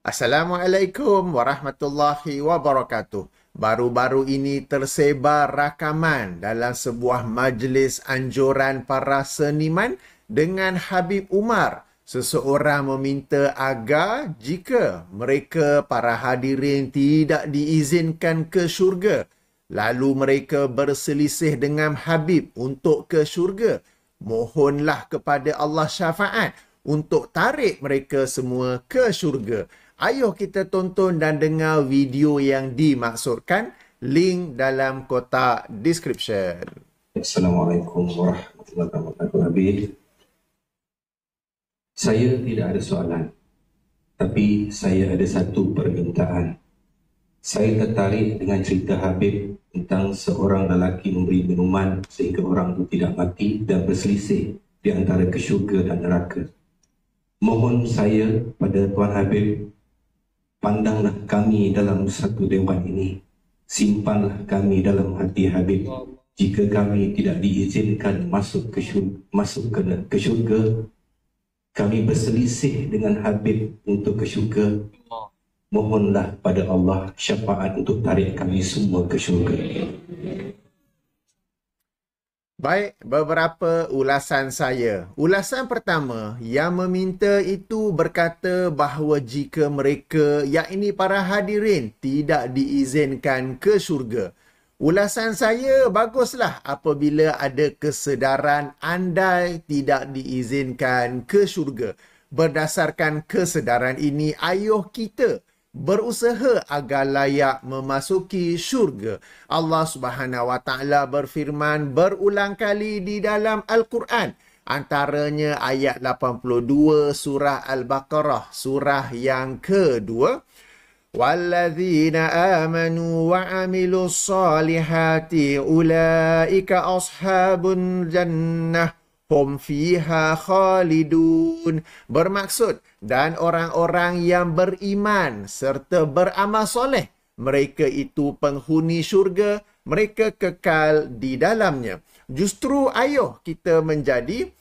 Assalamualaikum warahmatullahi wabarakatuh. Baru-baru ini tersebar rakaman dalam sebuah majlis anjuran para seniman dengan Habib Umar. Seseorang meminta agar jika mereka para hadirin tidak diizinkan ke syurga, lalu mereka berselisih dengan Habib untuk ke syurga, mohonlah kepada Allah syafaat untuk tarik mereka semua ke syurga. Ayuh kita tonton dan dengar video yang dimaksudkan. Link dalam kotak description. Assalamualaikum warahmatullahi wabarakatuh. Habib, saya tidak ada soalan, tapi saya ada satu permintaan. Saya tertarik dengan cerita Habib tentang seorang lelaki memberi minuman sehingga orang itu tidak mati dan berselisih di antara ke syurga dan neraka. Mohon saya pada Tuan Habib, pandanglah kami dalam satu dewan ini, simpanlah kami dalam hati Habib. Jika kami tidak diizinkan masuk ke syurga, kami berselisih dengan Habib untuk ke syurga. Mohonlah pada Allah syafaat untuk tarik kami semua ke syurga. Baik, beberapa ulasan saya. Ulasan pertama, yang meminta itu berkata bahawa jika mereka, yakni para hadirin, tidak diizinkan ke syurga. Ulasan saya, baguslah apabila ada kesedaran andai tidak diizinkan ke syurga. Berdasarkan kesedaran ini, ayuh kita berusaha agar layak memasuki syurga. Allah Subhanahu Wa Taala berfirman berulang kali di dalam Al-Quran. Antaranya ayat 82 surah Al-Baqarah, surah yang kedua. وَالَّذِينَ آمَنُوا وَعَمِلُوا الصَّالِحَاتِ أُولَٰئِكَ أَصْحَابُ الْجَنَّةِ hum fiha khalidun. Bermaksud, dan orang-orang yang beriman serta beramal soleh, mereka itu penghuni syurga, mereka kekal di dalamnya. Justru ayuh kita menjadi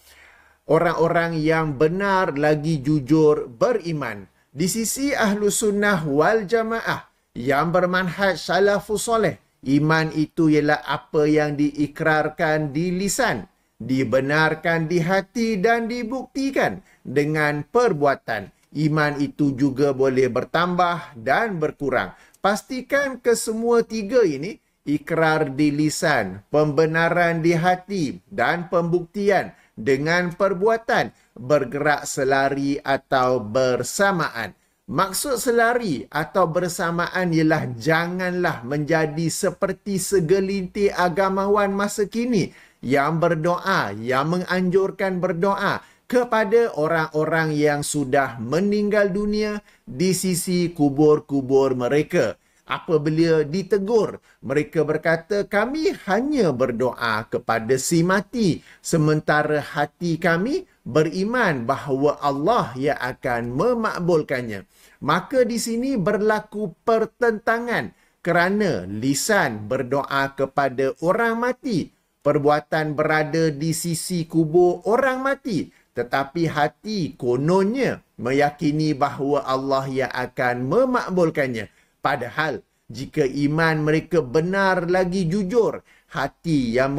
orang-orang yang benar lagi jujur beriman. Di sisi ahlu sunnah wal jamaah yang bermanhaj salafus soleh, iman itu ialah apa yang diikrarkan di lisan, dibenarkan di hati dan dibuktikan dengan perbuatan. Iman itu juga boleh bertambah dan berkurang. Pastikan kesemua tiga ini, ikrar di lisan, pembenaran di hati dan pembuktian dengan perbuatan, bergerak selari atau bersamaan. Maksud selari atau bersamaan ialah janganlah menjadi seperti segelintir agamawan masa kini yang berdoa, yang menganjurkan berdoa kepada orang-orang yang sudah meninggal dunia di sisi kubur-kubur mereka. Apabila ditegur, mereka berkata, kami hanya berdoa kepada si mati, sementara hati kami beriman bahawa Allah yang akan memakbulkannya. Maka di sini berlaku pertentangan kerana lisan berdoa kepada orang mati, perbuatan berada di sisi kubur orang mati, tetapi hati kononnya meyakini bahawa Allah yang akan memakbulkannya. Padahal, jika iman mereka benar lagi jujur, hati yang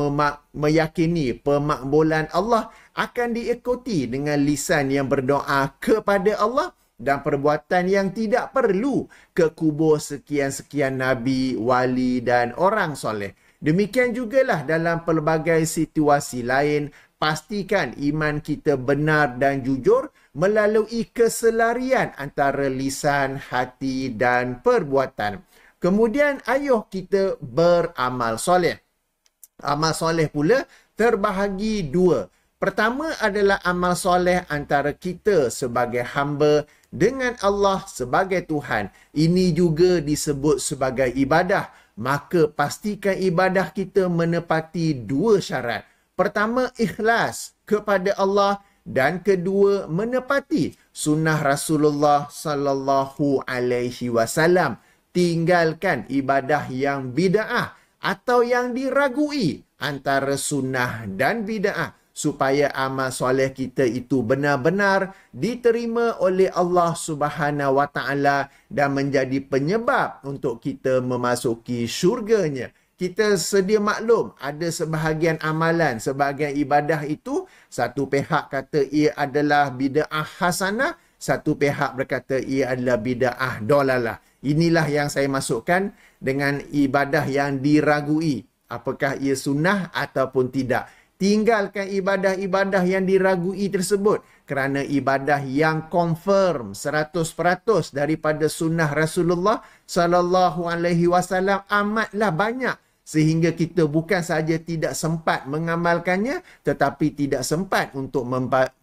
meyakini pemakbulan Allah akan diikuti dengan lisan yang berdoa kepada Allah dan perbuatan yang tidak perlu ke kubur sekian-sekian nabi, wali dan orang soleh. Demikian jugalah dalam pelbagai situasi lain, pastikan iman kita benar dan jujur melalui keselarian antara lisan, hati dan perbuatan. Kemudian ayuh kita beramal soleh. Amal soleh pula terbahagi dua. Pertama adalah amal soleh antara kita sebagai hamba dengan Allah sebagai Tuhan. Ini juga disebut sebagai ibadah. Maka pastikan ibadah kita menepati dua syarat. Pertama, ikhlas kepada Allah, dan kedua, menepati sunnah Rasulullah sallallahu alaihi wasallam. Tinggalkan ibadah yang bid'ah atau yang diragui antara sunnah dan bid'ah. supaya amal soleh kita itu benar-benar diterima oleh Allah Subhanahu Wa Taala dan menjadi penyebab untuk kita memasuki syurganya. Kita sedia maklum ada sebahagian amalan, sebahagian ibadah itu satu pihak kata ia adalah bid'ah hasanah, satu pihak berkata ia adalah bid'ah dolalah. Inilah yang saya masukkan dengan ibadah yang diragui. Apakah ia sunnah ataupun tidak. Tinggalkan ibadah-ibadah yang diragui tersebut kerana ibadah yang confirm 100% daripada sunnah Rasulullah sallallahu alaihi wasallam amatlah banyak sehingga kita bukan saja tidak sempat mengamalkannya tetapi tidak sempat untuk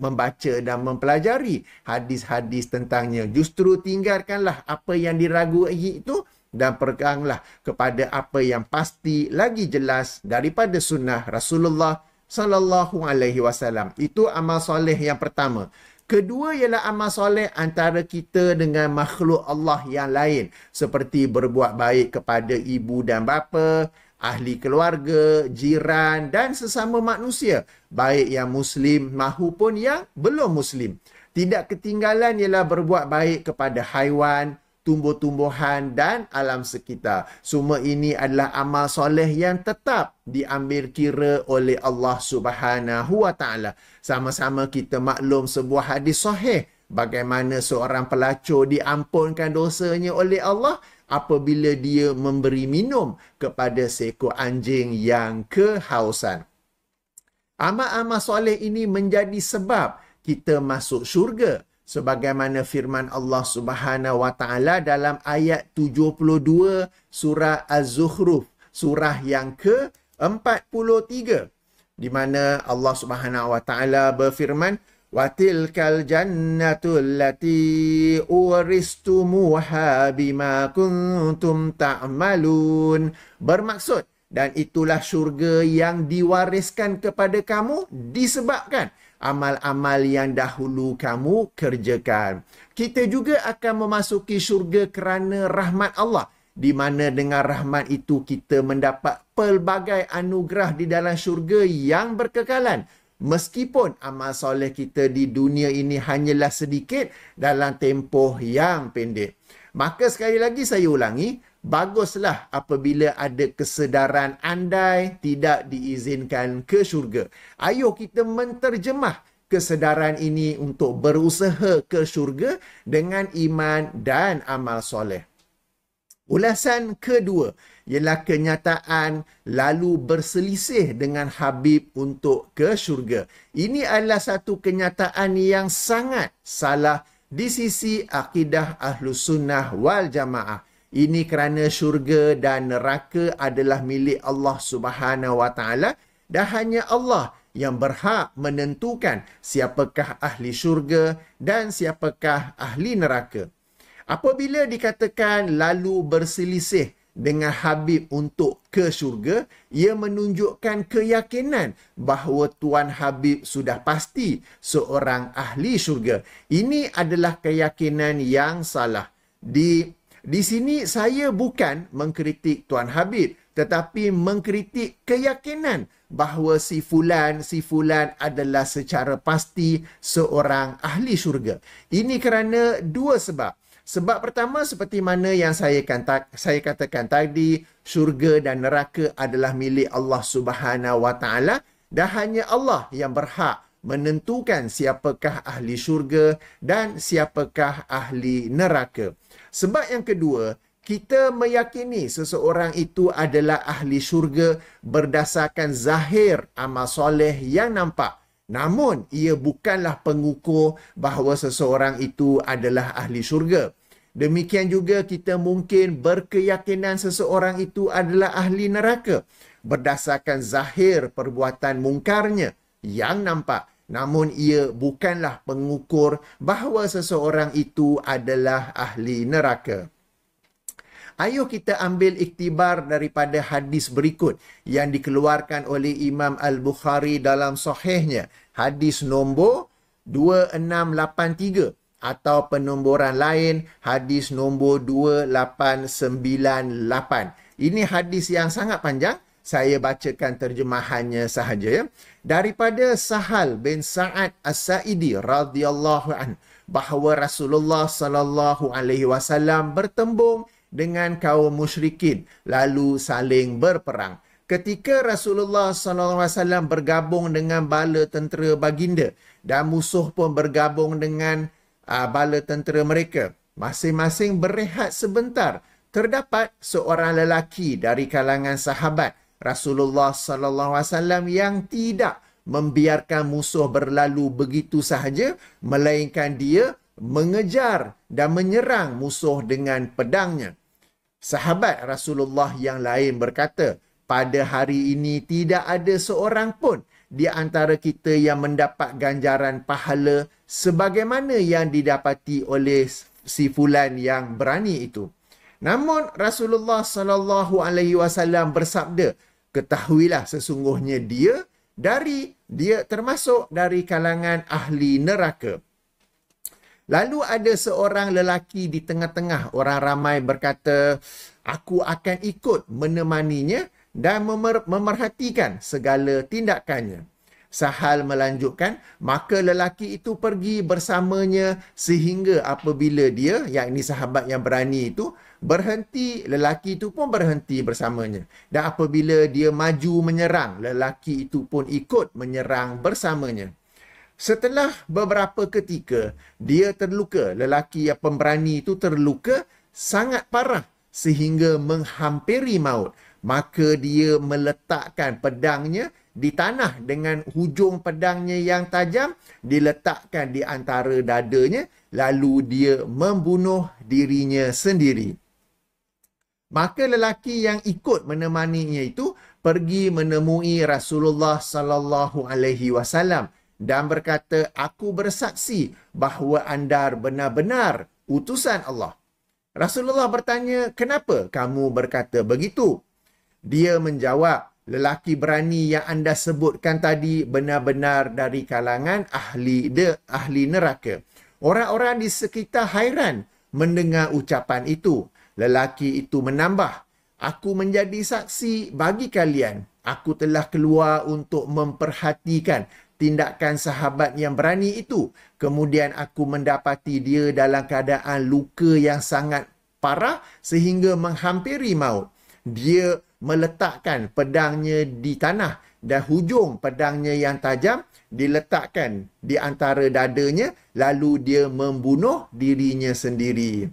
membaca dan mempelajari hadis-hadis tentangnya. Justru tinggalkanlah apa yang diragui itu dan peganglah kepada apa yang pasti lagi jelas daripada sunnah Rasulullah sallallahu alaihi wasallam. Itu amal soleh yang pertama. Kedua ialah amal soleh antara kita dengan makhluk Allah yang lain seperti berbuat baik kepada ibu dan bapa, ahli keluarga, jiran dan sesama manusia, baik yang muslim maupun yang belum muslim. Tidak ketinggalan ialah berbuat baik kepada haiwan, tumbuh-tumbuhan dan alam sekitar. Semua ini adalah amal soleh yang tetap diambil kira oleh Allah Subhanahu Wa Taala. Sama-sama kita maklum sebuah hadis sahih bagaimana seorang pelacur diampunkan dosanya oleh Allah apabila dia memberi minum kepada seekor anjing yang kehausan. Amal-amal soleh ini menjadi sebab kita masuk syurga. Sebagaimana firman Allah Subhanahu Wa Taala dalam ayat 72 surah Az-Zukhruf, surah yang ke-43, di mana Allah Subhanahu Wa Taala berfirman, "Wa tilkal jannatul lati uristumuha bima kuntum ta'malun." Bermaksud, dan itulah syurga yang diwariskan kepada kamu disebabkan amal-amal yang dahulu kamu kerjakan. Kita juga akan memasuki syurga kerana rahmat Allah, di mana dengan rahmat itu kita mendapat pelbagai anugerah di dalam syurga yang berkekalan. Meskipun amal soleh kita di dunia ini hanyalah sedikit dalam tempoh yang pendek. Maka sekali lagi saya ulangi, baguslah apabila ada kesedaran andai tidak diizinkan ke syurga. Ayo kita menterjemah kesedaran ini untuk berusaha ke syurga dengan iman dan amal soleh. Ulasan kedua ialah kenyataan lalu berselisih dengan Habib untuk ke syurga. Ini adalah satu kenyataan yang sangat salah di sisi akidah Ahlus Sunnah wal Jamaah. Ini kerana syurga dan neraka adalah milik Allah Subhanahu Wa Taala dan hanya Allah yang berhak menentukan siapakah ahli syurga dan siapakah ahli neraka. Apabila dikatakan lalu berselisih dengan Habib untuk ke syurga, ia menunjukkan keyakinan bahawa Tuan Habib sudah pasti seorang ahli syurga. Ini adalah keyakinan yang salah. Di sini saya bukan mengkritik Tuan Habib, tetapi mengkritik keyakinan bahawa si fulan adalah secara pasti seorang ahli syurga. Ini kerana dua sebab. Sebab pertama, seperti mana yang saya katakan tadi, syurga dan neraka adalah milik Allah Subhanahu Wa Taala dan hanya Allah yang berhak menentukan siapakah ahli syurga dan siapakah ahli neraka. Sebab yang kedua, kita meyakini seseorang itu adalah ahli syurga berdasarkan zahir amal soleh yang nampak. Namun, ia bukanlah pengukur bahawa seseorang itu adalah ahli syurga. Demikian juga kita mungkin berkeyakinan seseorang itu adalah ahli neraka berdasarkan zahir perbuatan mungkarnya yang nampak. Namun, ia bukanlah pengukur bahawa seseorang itu adalah ahli neraka. Ayo kita ambil iktibar daripada hadis berikut yang dikeluarkan oleh Imam Al-Bukhari dalam sahihnya. Hadis nombor 2683 atau penomboran lain hadis nombor 2898. Ini hadis yang sangat panjang Saya bacakan terjemahannya sahaja ya. Daripada Sahal bin Sa'ad As-Sa'idi radhiyallahu an bahawa Rasulullah sallallahu alaihi wasallam bertembung dengan kaum musyrikin lalu saling berperang. Ketika Rasulullah sallallahu alaihi wasallam bergabung dengan bala tentera baginda dan musuh pun bergabung dengan bala tentera mereka, masing-masing berehat sebentar. Terdapat seorang lelaki dari kalangan sahabat Rasulullah sallallahu alaihi wasallam yang tidak membiarkan musuh berlalu begitu sahaja, melainkan dia mengejar dan menyerang musuh dengan pedangnya. Sahabat Rasulullah yang lain berkata, pada hari ini tidak ada seorang pun di antara kita yang mendapat ganjaran pahala sebagaimana yang didapati oleh si fulan yang berani itu. Namun Rasulullah sallallahu alaihi wasallam bersabda, ketahuilah sesungguhnya dia termasuk dari kalangan ahli neraka. Lalu ada seorang lelaki di tengah-tengah orang ramai berkata, aku akan ikut menemaninya dan memerhatikan segala tindakannya. Sahal melanjutkan, maka lelaki itu pergi bersamanya sehingga apabila dia, yakni sahabat yang berani itu, berhenti, lelaki itu pun berhenti bersamanya. Dan apabila dia maju menyerang, lelaki itu pun ikut menyerang bersamanya. Setelah beberapa ketika, dia terluka. Lelaki yang pemberani itu terluka sangat parah sehingga menghampiri maut. Maka dia meletakkan pedangnya di tanah dengan hujung pedangnya yang tajam diletakkan di antara dadanya, lalu dia membunuh dirinya sendiri. Maka lelaki yang ikut menemaninya itu pergi menemui Rasulullah sallallahu alaihi wasallam dan berkata, aku bersaksi bahawa anda benar-benar utusan Allah. Rasulullah bertanya, kenapa kamu berkata begitu? Dia menjawab, lelaki berani yang anda sebutkan tadi benar-benar dari kalangan ahli neraka. Orang-orang di sekitar hairan mendengar ucapan itu. Lelaki itu menambah, aku menjadi saksi bagi kalian. Aku telah keluar untuk memperhatikan tindakan sahabat yang berani itu. Kemudian aku mendapati dia dalam keadaan luka yang sangat parah sehingga menghampiri maut. Dia meletakkan pedangnya di tanah dan hujung pedangnya yang tajam diletakkan di antara dadanya, lalu dia membunuh dirinya sendiri.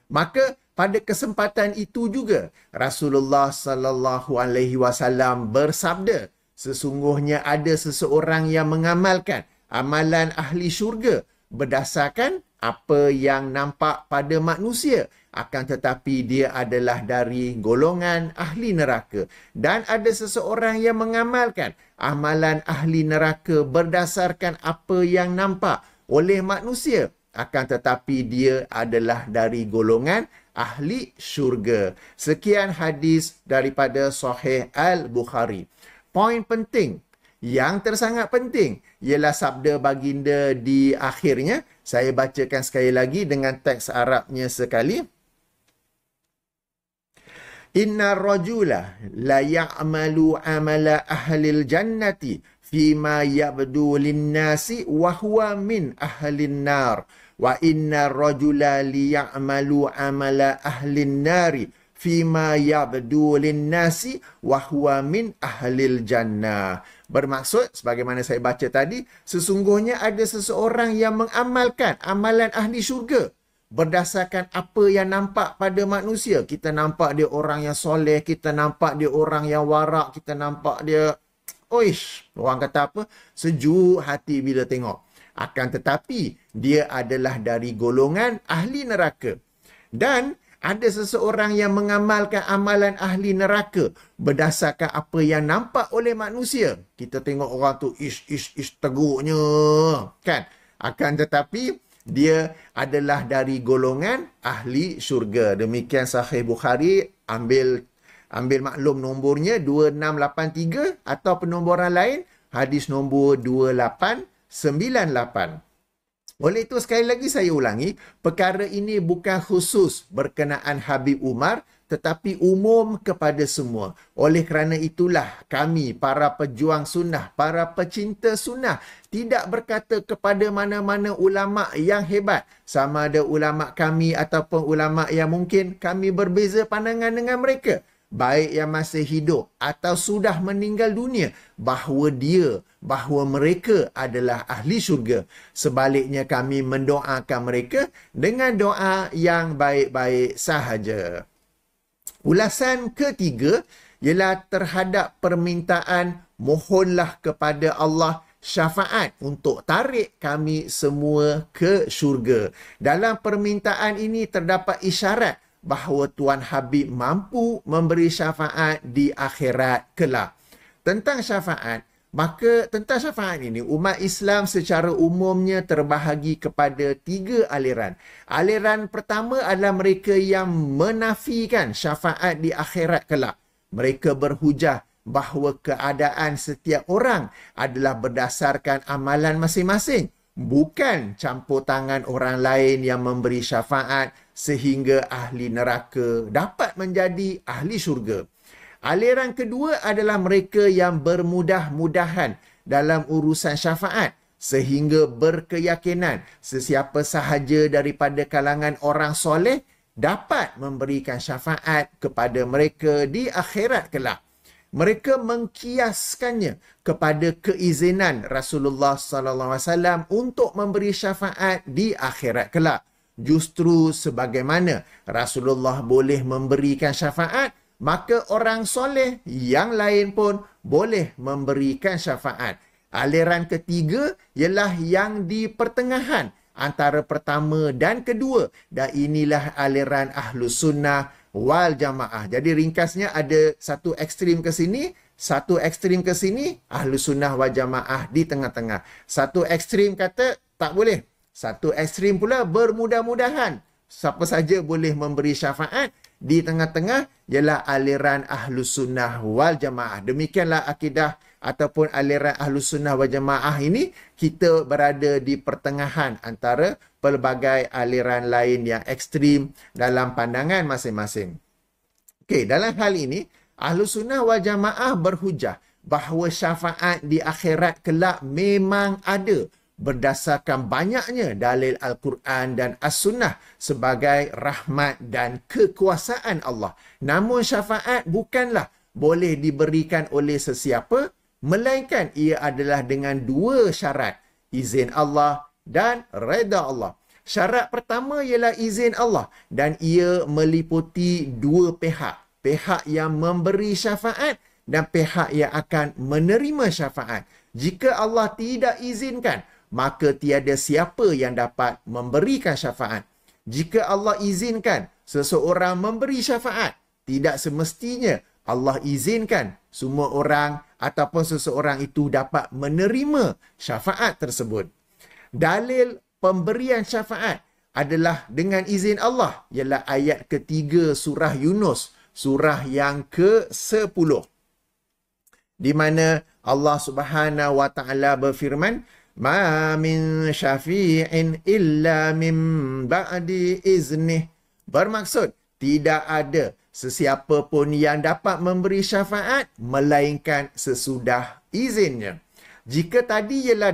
Maka pada kesempatan itu juga Rasulullah sallallahu alaihi wasallam bersabda, sesungguhnya ada seseorang yang mengamalkan amalan ahli syurga berdasarkan apa yang nampak pada manusia, akan tetapi dia adalah dari golongan ahli neraka. Dan ada seseorang yang mengamalkan amalan ahli neraka berdasarkan apa yang nampak oleh manusia, akan tetapi dia adalah dari golongan ahli syurga. Sekian hadis daripada Sahih Al-Bukhari. Poin penting, yang tersangat penting, ialah sabda baginda di akhirnya. Saya bacakan sekali lagi dengan teks Arabnya sekali. Inna rajula la ya'malu amala ahlil jannati fima yabdu linnasi wa huwa min ahlin nar. Wa inna rajula li ya'malu amala ahlin nari fima yabdu linnasi wa huwa min ahlil jannah. Bermaksud, sebagaimana saya baca tadi, sesungguhnya ada seseorang yang mengamalkan amalan ahli syurga berdasarkan apa yang nampak pada manusia. Kita nampak dia orang yang soleh, kita nampak dia orang yang warak, kita nampak dia, orang kata apa? Sejuk hati bila tengok. Akan tetapi, dia adalah dari golongan ahli neraka. Dan ada seseorang yang mengamalkan amalan ahli neraka berdasarkan apa yang nampak oleh manusia. Kita tengok orang tu teguknya, kan? Akan tetapi dia adalah dari golongan ahli syurga. Demikian Sahih Bukhari. Ambil maklum nombornya 2683 atau penomboran lain hadis nombor 2898. Oleh itu sekali lagi saya ulangi, perkara ini bukan khusus berkenaan Habib Umar tetapi umum kepada semua. Oleh kerana itulah kami para pejuang sunnah, para pecinta sunnah tidak berkata kepada mana-mana ulama yang hebat, sama ada ulama kami ataupun ulama yang mungkin kami berbeza pandangan dengan mereka, baik yang masih hidup atau sudah meninggal dunia, bahawa mereka adalah ahli syurga. Sebaliknya kami mendoakan mereka dengan doa yang baik-baik sahaja. Ulasan ketiga ialah terhadap permintaan mohonlah kepada Allah syafaat untuk tarik kami semua ke syurga. Dalam permintaan ini terdapat isyarat bahawa Tuan Habib mampu memberi syafaat di akhirat kelak. Tentang syafaat ini, umat Islam secara umumnya terbahagi kepada 3 aliran. Aliran pertama adalah mereka yang menafikan syafaat di akhirat kelak. Mereka berhujah bahawa keadaan setiap orang adalah berdasarkan amalan masing-masing, bukan campur tangan orang lain yang memberi syafaat sehingga ahli neraka dapat menjadi ahli syurga. Aliran kedua adalah mereka yang bermudah-mudahan dalam urusan syafaat sehingga berkeyakinan sesiapa sahaja daripada kalangan orang soleh dapat memberikan syafaat kepada mereka di akhirat kelak. Mereka mengkiaskannya kepada keizinan Rasulullah SAW untuk memberi syafaat di akhirat kelak. Justru sebagaimana Rasulullah boleh memberikan syafaat, maka orang soleh yang lain pun boleh memberikan syafaat. Aliran ketiga ialah yang di pertengahan antara pertama dan kedua, dan inilah aliran Ahlus Sunnah wal Jamaah. Jadi ringkasnya ada satu ekstrim ke sini, satu ekstrim ke sini, Ahlus Sunnah wal Jamaah di tengah-tengah. Satu ekstrim kata tak boleh, satu ekstrim pula bermudah-mudahan siapa saja boleh memberi syafaat. Di tengah-tengah ialah aliran Ahlus Sunnah wal Jamaah. Demikianlah akidah ataupun aliran Ahlus Sunnah wal Jamaah ini, kita berada di pertengahan antara pelbagai aliran lain yang ekstrim dalam pandangan masing-masing. Okey, dalam hal ini Ahlus Sunnah wal Jamaah berhujah bahawa syafaat di akhirat kelak memang ada berdasarkan banyaknya dalil Al-Quran dan As-Sunnah sebagai rahmat dan kekuasaan Allah. Namun syafaat bukanlah boleh diberikan oleh sesiapa, melainkan ia adalah dengan 2 syarat, izin Allah dan reda Allah. Syarat pertama ialah izin Allah dan ia meliputi 2 pihak. Pihak yang memberi syafaat dan pihak yang akan menerima syafaat. Jika Allah tidak izinkan, maka tiada siapa yang dapat memberikan syafaat. Jika Allah izinkan seseorang memberi syafaat, tidak semestinya Allah izinkan semua orang ataupun seseorang itu dapat menerima syafaat tersebut. Dalil pemberian syafaat adalah dengan izin Allah, ialah ayat ketiga surah Yunus, surah yang ke-10, di mana Allah Subhanahu wa taala berfirman, "Ma min syafi'in illa min ba'di iznih." Bermaksud, tidak ada sesiapa pun yang dapat memberi syafaat melainkan sesudah izinnya. Jika tadi ialah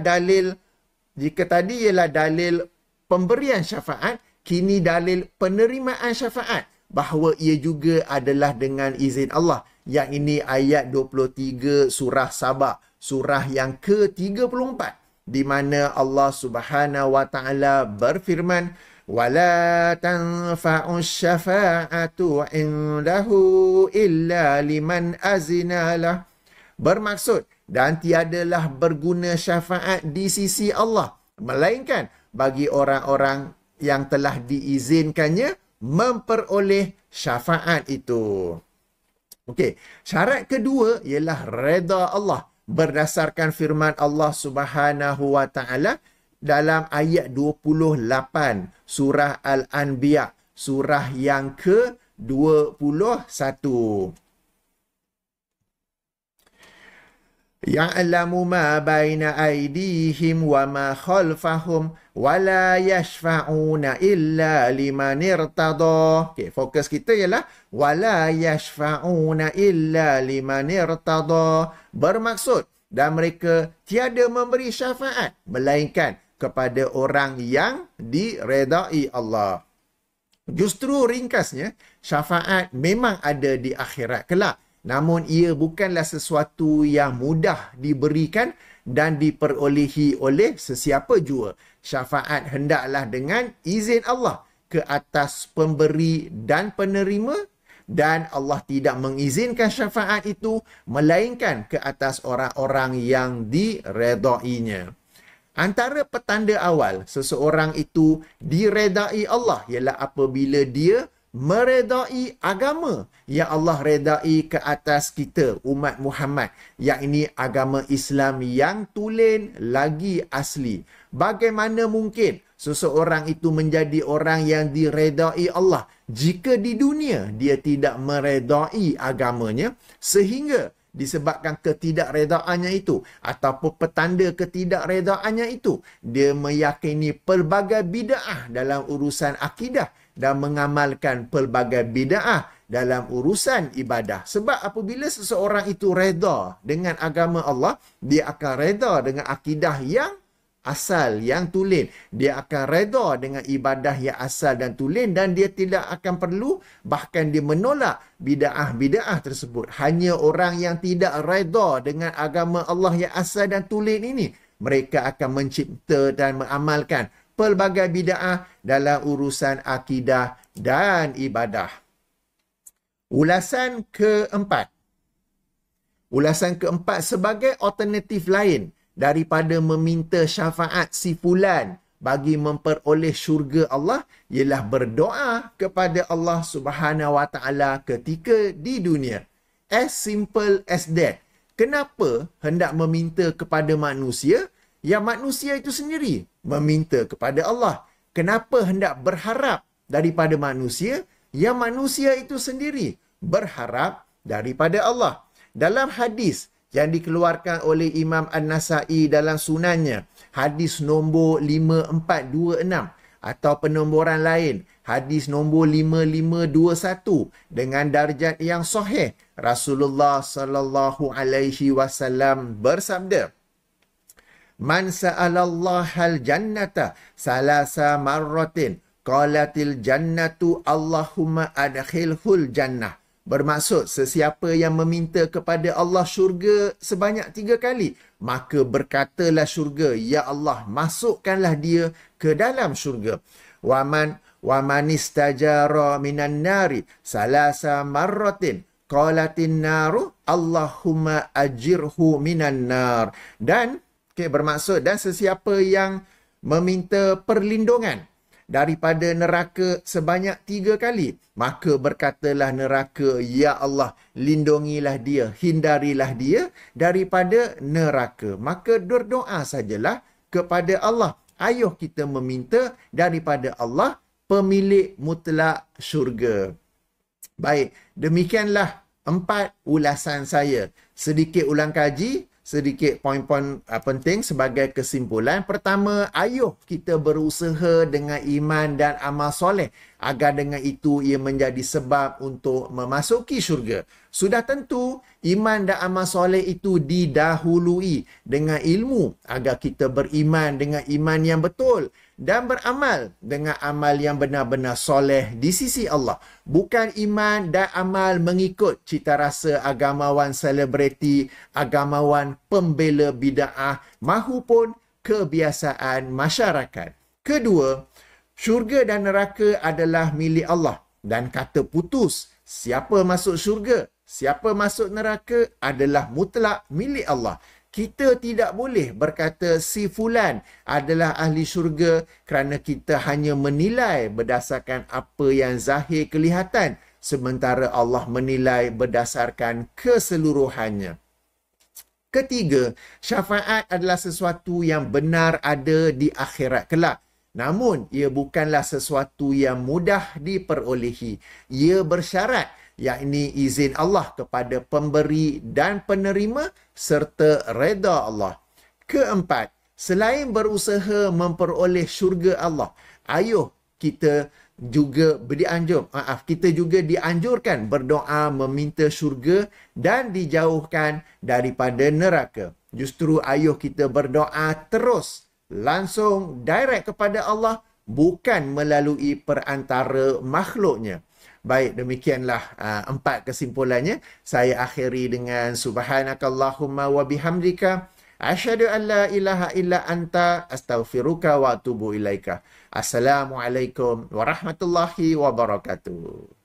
dalil pemberian syafaat, kini dalil penerimaan syafaat bahawa ia juga adalah dengan izin Allah. Yang ini ayat 23 surah Saba, surah yang ke-34. Di mana Allah Subhanahu wa taala berfirman, "Wala tanfa'u syafa'atu 'indahu illa liman azina lah." Bermaksud, dan tiadalah berguna syafaat di sisi Allah melainkan bagi orang-orang yang telah diizinkannya memperoleh syafaat itu. Okey, syarat kedua ialah reda Allah berdasarkan firman Allah Subhanahu wa taala dalam ayat 28 surah Al-Anbiya, surah yang ke-21. Ya'lamu ma baina aydihim wa ma khalfahum wala yashfa'una illa liman irtada. Okey, fokus kita ialah wala yashfa'una illa liman irtada. Bermaksud dan mereka tiada memberi syafaat melainkan kepada orang yang diredai Allah. Justru ringkasnya, syafaat memang ada di akhirat kelak. Namun ia bukanlah sesuatu yang mudah diberikan dan diperolehi oleh sesiapa jua. Syafaat hendaklah dengan izin Allah ke atas pemberi dan penerima, dan Allah tidak mengizinkan syafaat itu melainkan ke atas orang-orang yang diredainya. Antara petanda awal seseorang itu diredai Allah ialah apabila dia meredai agama yang Allah redai ke atas kita, umat Muhammad, yakni agama Islam yang tulen lagi asli. Bagaimana mungkin seseorang itu menjadi orang yang diredai Allah jika di dunia dia tidak meredai agamanya, sehingga disebabkan ketidakredaannya itu ataupun petanda ketidakredaannya itu, dia meyakini pelbagai bid'ah dalam urusan akidah dan mengamalkan pelbagai bid'ah dalam urusan ibadah. Sebab apabila seseorang itu reda dengan agama Allah, dia akan reda dengan akidah yang asal, yang tulen. Dia akan reda dengan ibadah yang asal dan tulen, dan dia tidak akan perlu, bahkan dia menolak bid'ah-bid'ah tersebut. Hanya orang yang tidak reda dengan agama Allah yang asal dan tulen ini, mereka akan mencipta dan mengamalkan pelbagai bid'ah dalam urusan akidah dan ibadah. Ulasan keempat. Ulasan keempat, sebagai alternatif lain daripada meminta syafaat si fulan bagi memperoleh syurga Allah, ialah berdoa kepada Allah Subhanahu Wa Taala ketika di dunia. As simple as that. Kenapa hendak meminta kepada manusia yang manusia itu sendiri meminta kepada Allah? Kenapa hendak berharap daripada manusia yang manusia itu sendiri berharap daripada Allah? Dalam hadis yang dikeluarkan oleh Imam An-Nasai dalam sunannya, hadis nombor 5426, atau penomboran lain, hadis nombor 5521, dengan darjat yang sahih, Rasulullah sallallahu alaihi wasallam bersabda, "Man sa'alallahal jannata salasa marratin, qalatil jannatu Allahumma adkhilhul jannah." Bermaksud, sesiapa yang meminta kepada Allah syurga sebanyak 3 kali, maka berkatalah syurga, "Ya Allah, masukkanlah dia ke dalam syurga." Waman istajara minan nari salasa marratin, qalatin naru Allahumma ajirhu minan nar. Dan bermaksud, dan sesiapa yang meminta perlindungan daripada neraka sebanyak 3 kali, maka berkatalah neraka, "Ya Allah, lindungilah dia, hindarilah dia daripada neraka." Maka berdoa sajalah kepada Allah. Ayuh kita meminta daripada Allah, pemilik mutlak syurga. Baik, demikianlah 4 ulasan saya. Sedikit ulang kaji, sedikit poin-poin penting sebagai kesimpulan. Pertama, ayuh kita berusaha dengan iman dan amal soleh, agar dengan itu ia menjadi sebab untuk memasuki syurga. Sudah tentu, iman dan amal soleh itu didahului dengan ilmu, agar kita beriman dengan iman yang betul dan beramal dengan amal yang benar-benar soleh di sisi Allah. Bukan iman dan amal mengikut cita rasa agamawan selebriti, agamawan pembela bid'ah, mahupun kebiasaan masyarakat. Kedua, syurga dan neraka adalah milik Allah. Dan kata putus, siapa masuk syurga, siapa masuk neraka adalah mutlak milik Allah. Kita tidak boleh berkata si fulan adalah ahli syurga kerana kita hanya menilai berdasarkan apa yang zahir kelihatan, sementara Allah menilai berdasarkan keseluruhannya. Ketiga, syafaat adalah sesuatu yang benar ada di akhirat kelak. Namun, ia bukanlah sesuatu yang mudah diperolehi. Ia bersyarat, yakni izin Allah kepada pemberi dan penerima serta reda Allah. Keempat, Selain berusaha memperoleh syurga Allah, ayuh kita juga kita juga dianjurkan berdoa meminta syurga dan dijauhkan daripada neraka. Justru ayuh kita berdoa terus, langsung direct kepada Allah, bukan melalui perantara makhluknya. Baik, demikianlah 4 kesimpulannya. Saya akhiri dengan subhanakallahumma wa bihamdika asyhadu an la ilaha illa anta astaghfiruka wa atubu ilaika. Assalamualaikum warahmatullahi wabarakatuh.